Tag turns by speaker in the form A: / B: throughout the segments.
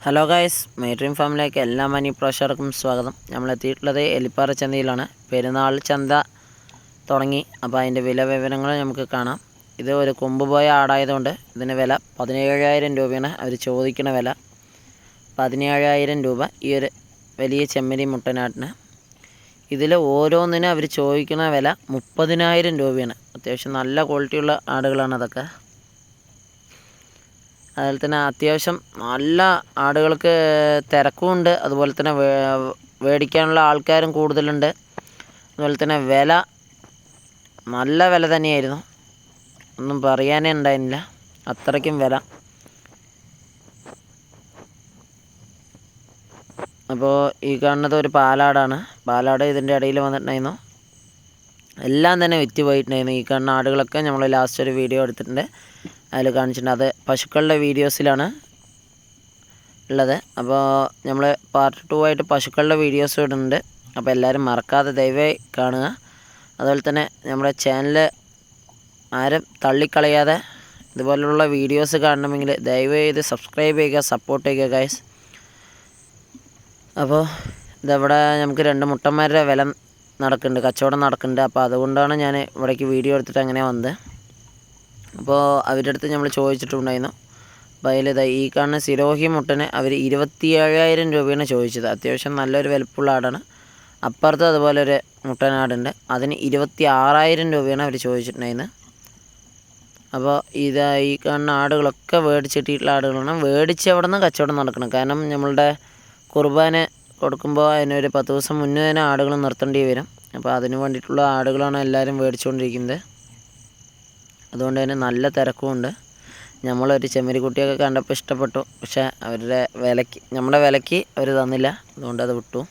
A: Hello guys, my dream ഫാമിലേക്ക് എല്ലാ മനി പ്രേക്ഷകർക്കും സ്വാഗതം. നമ്മളെത്തിയിട്ടുള്ളത് എലിപ്പാറ ചന്തയിലാണ്. പെരുന്നാൾ ചന്ത തുടങ്ങി. അപ്പോൾ അതിൻ്റെ വില വിവരങ്ങൾ നമുക്ക് കാണാം. ഇത് ഒരു കൊമ്പുപോയ ആടായതുകൊണ്ട് ഇതിന് വില 17,000 രൂപയാണ് അവർ ചോദിക്കുന്ന വില. 17,000 രൂപ ഈ ഒരു വലിയ ചെമ്മരി മുട്ടനാട്ടിന്. ഇതിൽ ഓരോന്നിനും അവർ ചോദിക്കുന്ന വില 30,000 രൂപയാണ്. അത്യാവശ്യം നല്ല ക്വാളിറ്റിയുള്ള ആടുകളാണ് അതൊക്കെ. അതുപോലെ തന്നെ അത്യാവശ്യം നല്ല ആടുകൾക്ക് തിരക്കുമുണ്ട്. അതുപോലെ തന്നെ മേടിക്കാനുള്ള ആൾക്കാരും കൂടുതലുണ്ട്. അതുപോലെ തന്നെ വില നല്ല വില തന്നെയായിരുന്നു, ഒന്നും പറയാനേ ഉണ്ടായിരുന്നില്ല, അത്രയ്ക്കും വില. അപ്പോൾ ഈ കാണുന്നത് ഒരു പാലാടാണ്. പാലാട് ഇതിൻ്റെ ഇടയിൽ വന്നിട്ടുണ്ടായിരുന്നു. എല്ലാം തന്നെ വിറ്റ് പോയിട്ടുണ്ടായിരുന്നു. ഈ കാണുന്ന ആടുകളൊക്കെ നമ്മൾ ലാസ്റ്റ് ഒരു വീഡിയോ എടുത്തിട്ടുണ്ട്, അതിൽ കാണിച്ചിട്ടുണ്ട്. അത് പശുക്കളുടെ വീഡിയോസിലാണ് ഉള്ളത്. അപ്പോൾ നമ്മൾ പാർട്ട് 2 ആയിട്ട് പശുക്കളുടെ വീഡിയോസ് ഇടുന്നുണ്ട്. അപ്പോൾ എല്ലാവരും മറക്കാതെ ദയവായി കാണുക. അതുപോലെ തന്നെ നമ്മുടെ ചാനൽ ആരും തള്ളിക്കളയാതെ ഇതുപോലുള്ള വീഡിയോസ് കാണണമെങ്കിൽ ദയവായി ഇത് സബ്സ്ക്രൈബ് ചെയ്യുക, സപ്പോർട്ട് ചെയ്യുക ഗൈസ്. അപ്പോൾ ഇതവിടെ നമുക്ക് 2 മുട്ടന്മാരുടെ വില നടക്കുന്നുണ്ട്, കച്ചവടം നടക്കുന്നുണ്ട്. അപ്പോൾ അതുകൊണ്ടാണ് ഞാൻ ഇവിടേക്ക് വീഡിയോ എടുത്തിട്ട് അങ്ങനെ വന്നത്. അപ്പോൾ അവരുടെ അടുത്ത് നമ്മൾ ചോദിച്ചിട്ടുണ്ടായിരുന്നു. അപ്പോൾ അതിൽ ഈ കാണുന്ന സിരോഹി മുട്ടന് അവർ 27,000 രൂപയാണ് ചോദിച്ചത്. അത്യാവശ്യം നല്ലൊരു വലുപ്പമുള്ള ആടാണ്. അപ്പുറത്ത് അതുപോലെ ഒരു മുട്ടനാടുണ്ട്, അതിന് 26,000 രൂപയാണ് അവർ ചോദിച്ചിട്ടുണ്ടായിരുന്നത്. അപ്പോൾ ഈ കാണുന്ന ആടുകളൊക്കെ മേടിച്ചിട്ടുള്ള ആടുകളാണ്. മേടിച്ച് അവിടെ നിന്ന് കച്ചവടം നടക്കണം. കാരണം നമ്മളുടെ കുർബാന കൊടുക്കുമ്പോൾ അതിനൊരു 10 ദിവസം മുന്നേ തന്നെ ആടുകൾ നിർത്തേണ്ടി വരും. അപ്പോൾ അതിന് വേണ്ടിയിട്ടുള്ള ആടുകളാണ് എല്ലാവരും മേടിച്ചുകൊണ്ടിരിക്കുന്നത്. അതുകൊണ്ട് തന്നെ നല്ല തിരക്കുമുണ്ട്. നമ്മളൊരു ചെമ്മരിക്കുട്ടിയൊക്കെ കണ്ടപ്പോൾ ഇഷ്ടപ്പെട്ടു, പക്ഷേ അവരുടെ വിലയ്ക്ക്, നമ്മുടെ വിലയ്ക്ക് അവർ തന്നില്ല. അതുകൊണ്ട് അത് വിട്ടു.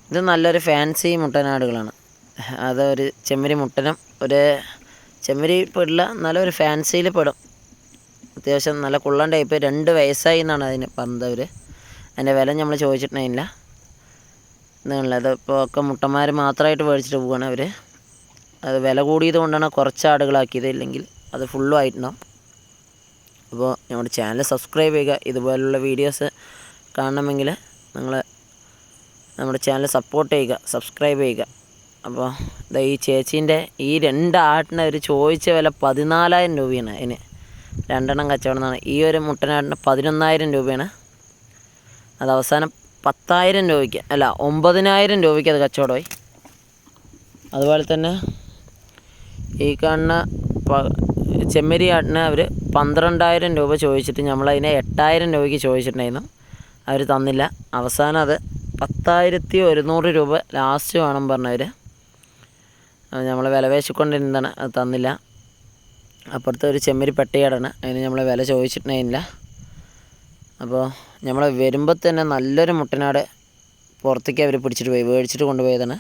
A: ഇത് നല്ലൊരു ഫാൻസി മുട്ടനാടുകളാണ്. അതൊരു ചെമ്മരി മുട്ടനും ഒരു ചെമ്മരി പെടില്ല, നല്ലൊരു ഫാൻസിയിൽ പെടും. അത്യാവശ്യം നല്ല കുള്ളൻ ടൈപ്പ്. 2 വയസ്സായി എന്നാണ് അതിന് പറഞ്ഞത് അവർ. അതിൻ്റെ വില നമ്മൾ ചോദിച്ചിട്ടുണ്ടായില്ല. എന്നുള്ളത് ഇപ്പോൾ ഒക്കെ മുട്ടന്മാർ മാത്രമായിട്ട് മേടിച്ചിട്ട് പോവുകയാണ് അവർ. അത് വില കൂടിയത് കൊണ്ടാണ് കുറച്ച് ആടുകളാക്കിയത്, ഇല്ലെങ്കിൽ അത് ഫുള്ളും ആയിട്ടുണ്ടാവും. അപ്പോൾ നമ്മുടെ ചാനൽ സബ്സ്ക്രൈബ് ചെയ്യുക. ഇതുപോലുള്ള വീഡിയോസ് കാണണമെങ്കിൽ നിങ്ങൾ നമ്മുടെ ചാനൽ സപ്പോർട്ട് ചെയ്യുക, സബ്സ്ക്രൈബ് ചെയ്യുക. അപ്പോൾ ഈ ചേച്ചീൻ്റെ ഈ 2 ആടിന് അവർ ചോദിച്ച വില 14,000 രൂപയാണ്. അതിന് 2 എണ്ണം കച്ചവടം എന്നാണ്. ഈ ഒരു മുട്ടനാടിന് 11,000 രൂപയാണ്. അത് അവസാനം 10,000 രൂപയ്ക്ക്, അല്ല 9,000 രൂപയ്ക്ക് അത് കച്ചവടമായി. അതുപോലെ തന്നെ ഈ കാണുന്ന ചെമ്മരി ആടിന് അവർ 12,000 രൂപ ചോദിച്ചിട്ട് നമ്മളതിനെ 8,000 രൂപയ്ക്ക് ചോദിച്ചിട്ടുണ്ടായിരുന്നു. അവർ തന്നില്ല. അവസാനം അത് 10,100 രൂപ ലാസ്റ്റ് വേണം പറഞ്ഞവർ. നമ്മൾ വില പേശിക്കൊണ്ടിരുന്നതാണ്, അത് തന്നില്ല. അപ്പുറത്തെ ഒരു ചെമ്മരി പെട്ടിയാടാണ്, അതിന് നമ്മൾ വില ചോദിച്ചിട്ടുണ്ടായിരുന്നില്ല. അപ്പോൾ നമ്മൾ വരുമ്പോൾ തന്നെ നല്ലൊരു മുട്ടനാട് പുറത്തേക്ക് അവർ പിടിച്ചിട്ട് പോയി, മേടിച്ചിട്ട് കൊണ്ടുപോയതാണ്.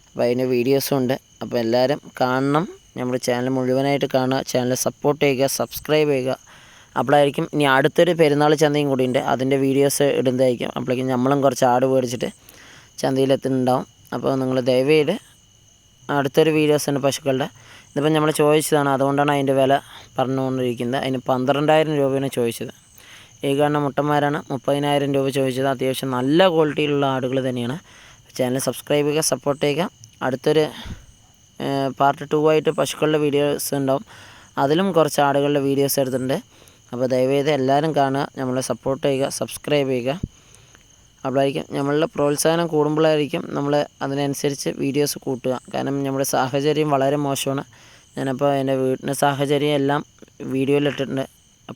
A: അപ്പോൾ അതിൻ്റെ വീഡിയോസും ഉണ്ട്. അപ്പോൾ എല്ലാവരും കാണണം. നമ്മുടെ ചാനൽ മുഴുവനായിട്ട് കാണുക, ചാനൽ സപ്പോർട്ട് ചെയ്യുക, സബ്സ്ക്രൈബ് ചെയ്യുക. അപ്പോഴായിരിക്കും ഇനി അടുത്തൊരു പെരുന്നാൾ ചന്തയും കൂടി ഉണ്ട്, അതിൻ്റെ വീഡിയോസ് ഇടുന്നതായിരിക്കും. അപ്പോഴേക്കും നമ്മളും കുറച്ച് ആട് മേടിച്ചിട്ട് ചന്തയിലെത്തുന്നുണ്ടാവും. അപ്പോൾ നിങ്ങൾ ദയവേത് അടുത്തൊരു വീഡിയോസ് ഉണ്ട് പശുക്കളുടെ. ഇതിപ്പോൾ നമ്മൾ ചോദിച്ചതാണ്, അതുകൊണ്ടാണ് അതിൻ്റെ വില പറഞ്ഞുകൊണ്ടിരിക്കുന്നത്. അതിന് 12,000 രൂപയാണ് ചോദിച്ചത്. ഈ കാണുന്ന മുട്ടന്മാരാണ് 30,000 രൂപ ചോദിച്ചത്. അത്യാവശ്യം നല്ല ക്വാളിറ്റിയിലുള്ള ആടുകൾ തന്നെയാണ്. ചാനൽ സബ്സ്ക്രൈബ് ചെയ്യുക, സപ്പോർട്ട് ചെയ്യുക. അടുത്തൊരു പാർട്ട് 2 ആയിട്ട് പശുക്കളുടെ വീഡിയോസ് ഉണ്ടാവും, അതിലും കുറച്ച് ആടുകളുടെ വീഡിയോസ് എടുത്തിട്ടുണ്ട്. അപ്പോൾ ദയവേത് എല്ലാവരും കാണുക, നമ്മളെ സപ്പോർട്ട് ചെയ്യുക, സബ്സ്ക്രൈബ് ചെയ്യുക. അപ്പോഴായിരിക്കും നമ്മളുടെ പ്രോത്സാഹനം കൂടുമ്പോഴായിരിക്കും നമ്മൾ അതിനനുസരിച്ച് വീഡിയോസ് കൂട്ടുക. കാരണം നമ്മുടെ സാഹചര്യം വളരെ മോശമാണ്. ഞാനപ്പോൾ എൻ്റെ വീടിൻ്റെ സാഹചര്യം എല്ലാം വീഡിയോയിലിട്ടിട്ടുണ്ട്.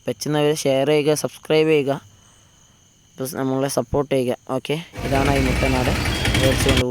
A: പറ്റുന്നവർ ഷെയർ ചെയ്യുക, സബ്സ്ക്രൈബ് ചെയ്യുക, നമ്മളെ സപ്പോർട്ട് ചെയ്യുക. ഓക്കെ, ഇതാണ് ഈ മുട്ടനാട് മേടിച്ചുകൊണ്ട്